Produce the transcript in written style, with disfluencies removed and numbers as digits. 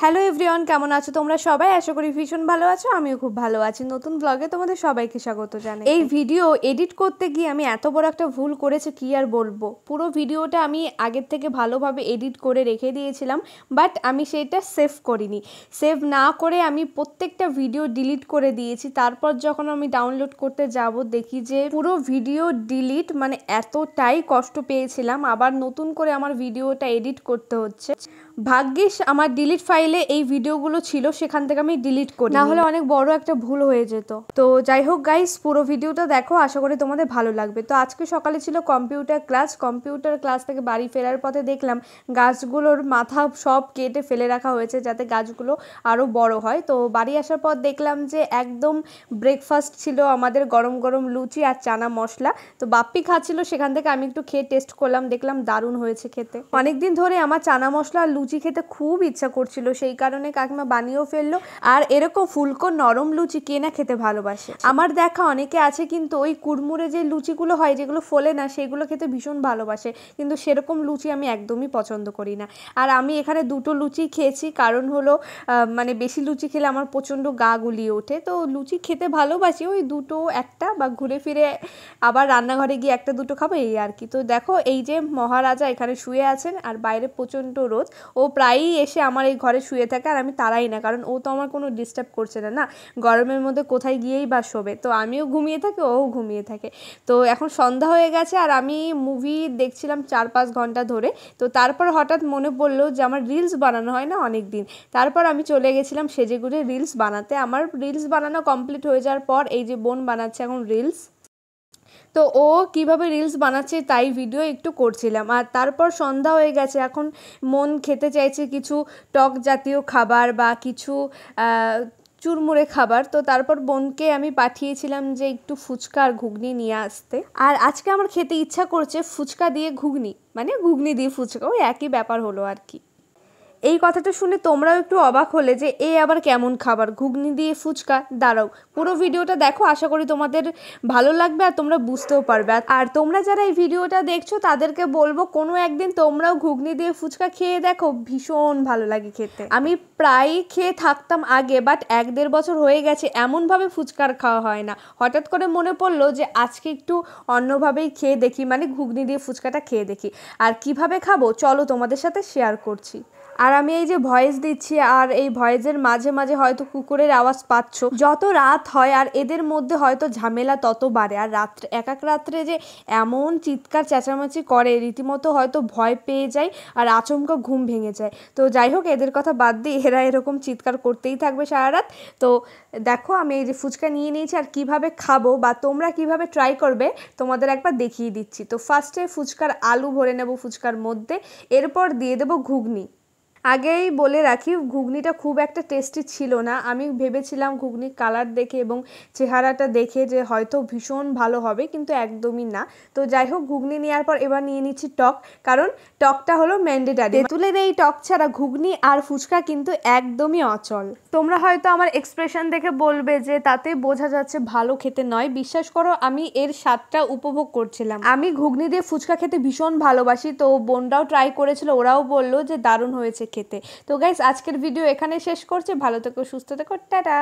Hello everyone, কেমন আছো তোমরা সবাই? আশা করি ভীষণ ভালো আছো। আমিও খুব ভালো আছি। নতুন ব্লগে তোমাদের সবাইকে স্বাগত জানাই। এই ভিডিও এডিট করতে গিয়ে আমি এত বড় একটা ভুল করেছি, কি আর বলবো। পুরো ভিডিওটা আমি আগের থেকে ভালোভাবে এডিট করে রেখে দিয়েছিলাম, বাট আমি সেটা সেভ করিনি। সেভ না করে আমি প্রত্যেকটা ভিডিও ডিলিট করে দিয়েছি। তারপর যখন আমি ডাউনলোড করতে যাব, দেখি যে পুরো ভিডিও ডিলিট, মানে এতটাই কষ্ট পেয়েছিলাম। আবার নতুন করে আমার ভিডিওটা এডিট করতে হচ্ছে। ভাগ্যিস আমার ডিলিট ফাইলে এই ভিডিওগুলো ছিল, সেখান থেকে আমি ডিলিট করি, না হলে অনেক বড় একটা ভুল হয়ে যেত। তো যাই হোক গাইস, পুরো ভিডিওটা দেখো, আশা করি তোমাদের ভালো লাগবে। তো আজকে সকালে ছিল কম্পিউটার ক্লাস থেকে বাড়ি ফেরার পথে দেখলাম গাছগুলোর মাথা সব কেটে ফেলে রাখা হয়েছে, যাতে গাছগুলো আরও বড় হয়। তো বাড়ি আসার পর দেখলাম যে একদম ব্রেকফাস্ট ছিল আমাদের, গরম গরম লুচি আর চানা মশলা। তো বাপ্পি খাচ্ছিল, সেখান থেকে আমি একটু খেয়ে টেস্ট করলাম, দেখলাম দারুণ হয়েছে খেতে। অনেকদিন ধরে আমার চানা মশলা আর লুচি খেতে খুব ইচ্ছা করছিল, সেই কারণে কাকিমা বানিয়েও ফেললো। আর এরকম ফুলকো নরম লুচি কে না খেতে ভালোবাসে। আমার দেখা অনেকে আছে কিন্তু ওই কুড়মুড়ে যে লুচিগুলো হয়, যেগুলো ফোলে না, সেগুলো খেতে ভীষণ ভালোবাসে, কিন্তু সেরকম লুচি আমি একদমই পছন্দ করি না। আর আমি এখানে দুটো লুচি খেয়েছি, কারণ হলো মানে বেশি লুচি খেলে আমার প্রচণ্ড গা গুলিয়ে ওঠে। তো লুচি খেতে ভালোবাসি, ওই দুটো একটা বা ঘুরে ফিরে আবার রান্নাঘরে গিয়ে একটা দুটো খাবো, এই আর কি। তো দেখো, এই যে মহারাজা এখানে শুয়ে আছেন, আর বাইরে প্রচণ্ড রোদ। ও প্রায়ই এসে আমার এই ঘরে শুয়ে থাকে, আর আমি তাড়াই না, কারণ ও তো আমার কোনো ডিস্টার্ব করছে না। গরমের মধ্যে কোথায় গিয়েই বা শোবে। তো আমিও ঘুমিয়ে থাকি, ও ঘুমিয়ে থাকে। তো এখন সন্ধ্যা হয়ে গেছে, আর আমি মুভি দেখছিলাম 4-5 ঘন্টা ধরে। তো তারপর হঠাৎ মনে পড়লো যে আমার রিলস বানানো হয় না অনেক দিন। তারপর আমি চলে গেছিলাম সেজেগুড়ে রিলস বানাতে। আমার রিলস বানানো কমপ্লিট হয়ে যাওয়ার পর এই যে বোন বানাচ্ছে এখন রিলস। তো ও কিভাবে রিলস বানাচ্ছে তাই ভিডিও একটু করছিলাম। আর তারপর সন্ধ্যা হয়ে গেছে, এখন মন খেতে চাইছে কিছু টক জাতীয় খাবার বা কিছু চুরমুড়ে খাবার। তো তারপর বোনকে আমি পাঠিয়েছিলাম যে একটু ফুচকা আর ঘুগনি নিয়ে আসতে। আর আজকে আমার খেতে ইচ্ছা করছে ফুচকা দিয়ে ঘুগনি, মানে ঘুগনি দিয়ে ফুচকা, ওই একই ব্যাপার হলো আর কি। এই কথাটা শুনে তোমরাও একটু অবাক হলে যে এ আবার কেমন খাবার, ঘুগনি দিয়ে ফুচকা। দাঁড়াও, পুরো ভিডিওটা দেখো, আশা করি তোমাদের ভালো লাগবে আর তোমরা বুঝতেও পারবে। আর তোমরা যারা এই ভিডিওটা দেখছো তাদেরকে বলবো কোনো একদিন তোমরাও ঘুগনি দিয়ে ফুচকা খেয়ে দেখো, ভীষণ ভালো লাগে খেতে। আমি প্রায় খেয়ে থাকতাম আগে, বাট 1-1.5 বছর হয়ে গেছে এমনভাবে ফুচকার খাওয়া হয় না। হঠাৎ করে মনে পড়লো যে আজকে একটু অন্যভাবেই খেয়ে দেখি, মানে ঘুগনি দিয়ে ফুচকাটা খেয়ে দেখি। আর কিভাবে খাবো চলো তোমাদের সাথে শেয়ার করছি। আর আমি এই যে ভয়েস দিচ্ছি, আর এই ভয়েসের মাঝে মাঝে হয়তো কুকুরের আওয়াজ পাচ্ছ। যত রাত হয় আর এদের মধ্যে হয়তো ঝামেলা তত বাড়ে। আর রাত্রে এক রাত্রে যে এমন চিৎকার চেঁচামেচি করে, রীতিমতো হয়তো ভয় পেয়ে যায় আর আচমকা ঘুম ভেঙে যায়। তো যাই হোক, এদের কথা বাদ দিয়ে এরা এরকম চিৎকার করতেই থাকবে সারা রাত। তো দেখো, আমি এই যে ফুচকা নিয়ে নিয়েছি, আর কিভাবে খাবো বা তোমরা কিভাবে ট্রাই করবে তোমাদের একবার দেখিয়ে দিচ্ছি। তো ফার্স্টে ফুচকার আলু ভরে নেব ফুচকার মধ্যে, এরপর দিয়ে দেবো ঘুগনি। আগেই বলে রাখি, ঘুগনিটা খুব একটা টেস্টি ছিল না। আমি ভেবেছিলাম ঘুগনির কালার দেখে এবং চেহারাটা দেখে যে হয়তো ভীষণ ভালো হবে, কিন্তু একদমই না। তো যাই হোক, ঘুগনি নেওয়ার পর এবার নিয়ে নিচ্ছি টক, কারণ টকটা হলো ম্যান্ডেটারি। তেঁতুলের এই টক ছাড়া ঘুগনি আর ফুচকা কিন্তু একদমই অচল। তোমরা হয়তো আমার এক্সপ্রেশন দেখে বলবে যে তাতে বোঝা যাচ্ছে ভালো খেতে নয়। বিশ্বাস করো, আমি এর স্বাদটা উপভোগ করছিলাম। আমি ঘুগনি দিয়ে ফুচকা খেতে ভীষণ ভালোবাসি। তো বোনরাও ট্রাই করেছিল, ওরাও বললো যে দারুণ হয়েছে খেতে। তো গাইস, আজকের ভিডিও এখানে শেষ করছি। ভালো থেকো, সুস্থ থেকো, টাটা।